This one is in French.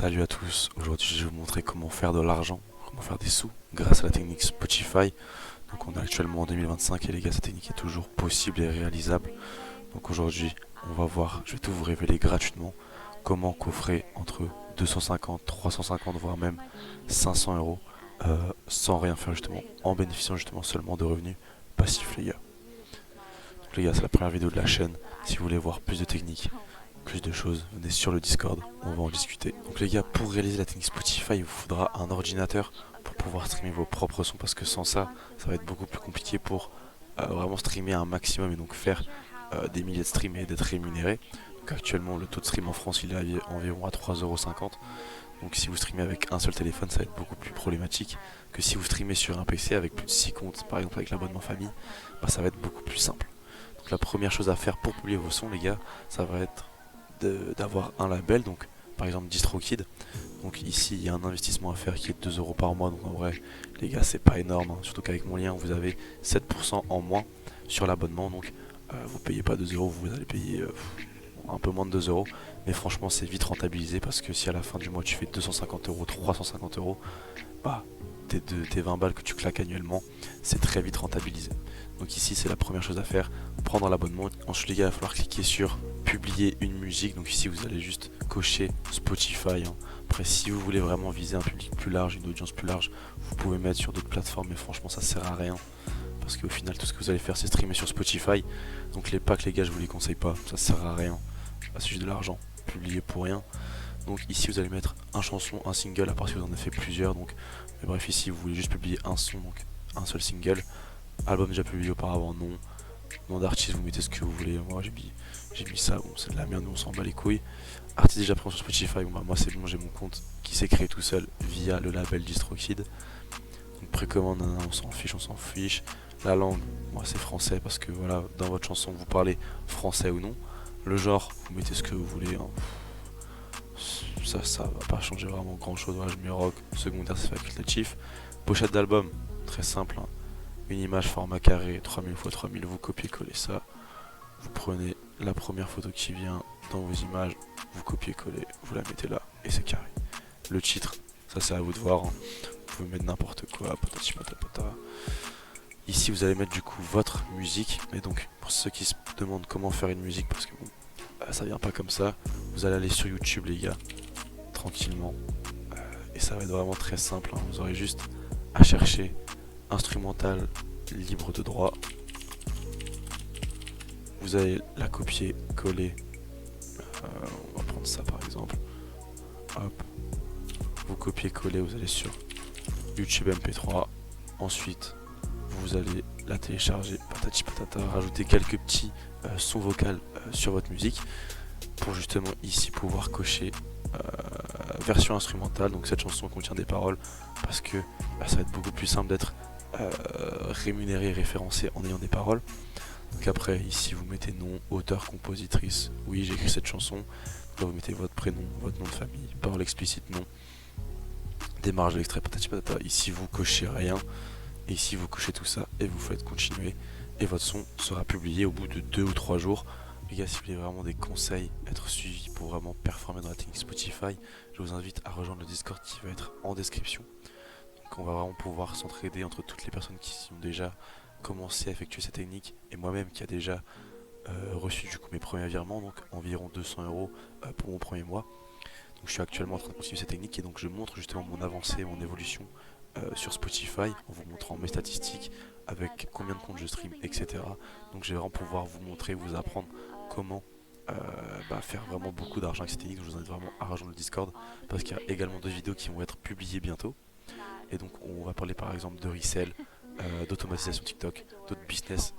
Salut à tous, aujourd'hui je vais vous montrer comment faire de l'argent, comment faire des sous grâce à la technique Spotify. Donc on est actuellement en 2025 et les gars, cette technique est toujours possible et réalisable. Donc aujourd'hui on va voir, je vais tout vous révéler gratuitement, comment coffrer entre 250, 350 voire même 500 euros sans rien faire justement, en bénéficiant justement seulement de revenus passifs les gars. Donc les gars, c'est la première vidéo de la chaîne. Si vous voulez voir plus de techniques, plus de choses, venez sur le Discord, on va en discuter. Donc les gars, pour réaliser la technique Spotify, il vous faudra un ordinateur pour pouvoir streamer vos propres sons, parce que sans ça, ça va être beaucoup plus compliqué pour vraiment streamer un maximum et donc faire des milliers de streams et d'être rémunéré. Donc actuellement, le taux de stream en France, il est environ à 3,50 €. Donc si vous streamez avec un seul téléphone, ça va être beaucoup plus problématique que si vous streamez sur un PC avec plus de 6 comptes, par exemple avec l'abonnement famille, bah, ça va être beaucoup plus simple. Donc la première chose à faire pour publier vos sons les gars, ça va être d'avoir un label, donc par exemple DistroKid. Donc ici il y a un investissement à faire qui est de 2 € par mois, donc en vrai les gars c'est pas énorme, hein. Surtout qu'avec mon lien vous avez 7% en moins sur l'abonnement, donc vous payez pas 2 €, vous allez payer un peu moins de 2 €, mais franchement c'est vite rentabilisé parce que si à la fin du mois tu fais 250 €, 350 €, bah tes 20 balles que tu claques annuellement, c'est très vite rentabilisé. Donc ici c'est la première chose à faire, prendre l'abonnement. Ensuite les gars, il va falloir cliquer sur publier une musique. Donc ici vous allez juste cocher Spotify, hein. Après si vous voulez vraiment viser un public plus large, une audience plus large, vous pouvez mettre sur d'autres plateformes, mais franchement ça sert à rien. Parce qu'au final tout ce que vous allez faire c'est streamer sur Spotify. Donc les packs les gars, je vous les conseille pas, ça sert à rien. C'est juste de l'argent, publier pour rien. Donc ici vous allez mettre un chanson, un single, à part si vous en avez fait plusieurs. Donc mais bref, ici vous voulez juste publier un son, donc un seul single. Album déjà publié auparavant, non. Nom d'artiste, vous mettez ce que vous voulez. Moi j'ai mis ça, bon c'est de la merde, nous on s'en bat les couilles. Artiste déjà présent sur Spotify, bon, bah, moi c'est bon, j'ai mon compte qui s'est créé tout seul via le label DistroKid. Donc précommande, on s'en fiche, on s'en fiche. La langue, moi c'est français parce que voilà, dans votre chanson vous parlez français ou non. Le genre, vous mettez ce que vous voulez, hein. Ça va pas changer vraiment grand chose, voilà, je mets rock, secondaire c'est facultatif. Pochette d'album, très simple, hein. Une image format carré, 3000 x 3000, vous copiez-collez ça. Vous prenez la première photo qui vient dans vos images, vous copiez-collez, vous la mettez là, et c'est carré. Le titre, ça c'est à vous de voir, hein. Vous pouvez mettre n'importe quoi, patati patata. Ici vous allez mettre du coup votre musique, et donc pour ceux qui se demandent comment faire une musique, parce que bon, ça vient pas comme ça, vous allez aller sur YouTube les gars, tranquillement, et ça va être vraiment très simple, hein. Vous aurez juste à chercher instrumental libre de droit, vous allez la copier, coller, on va prendre ça par exemple, hop, vous copiez, coller, vous allez sur YouTube MP3, ensuite vous allez la télécharger, patati patata, rajouter quelques petits sons vocaux sur votre musique, pour justement ici pouvoir cocher version instrumentale. Donc cette chanson contient des paroles, parce que ça va être beaucoup plus simple d'être rémunéré et référencé en ayant des paroles. Donc après ici vous mettez nom, auteur, compositrice, oui j'ai écrit cette chanson. Là vous mettez votre prénom, votre nom de famille, parole explicite, non, démarrage de l'extrait, patati patata. Ici vous cochez rien, et ici vous cochez tout ça et vous faites continuer, et votre son sera publié au bout de 2 ou 3 jours. Les gars, si vous voulez vraiment des conseils, être suivi pour vraiment performer dans la technique Spotify, je vous invite à rejoindre le Discord qui va être en description. Donc on va vraiment pouvoir s'entraider entre toutes les personnes qui ont déjà commencé à effectuer cette technique, et moi-même qui a déjà reçu du coup mes premiers virements, donc environ 200 € pour mon premier mois. Donc je suis actuellement en train de continuer cette technique, et donc je montre justement mon avancée, mon évolution sur Spotify, en vous montrant mes statistiques, avec combien de comptes je stream, etc. Donc je vais vraiment pouvoir vous montrer, vous apprendre comment faire vraiment beaucoup d'argent avec cette technique. Donc je vous invite vraiment à rejoindre le Discord, parce qu'il y a également d'autres vidéos qui vont être publiées bientôt. Et donc on va parler par exemple de resell, d'automatisation TikTok, d'autres business.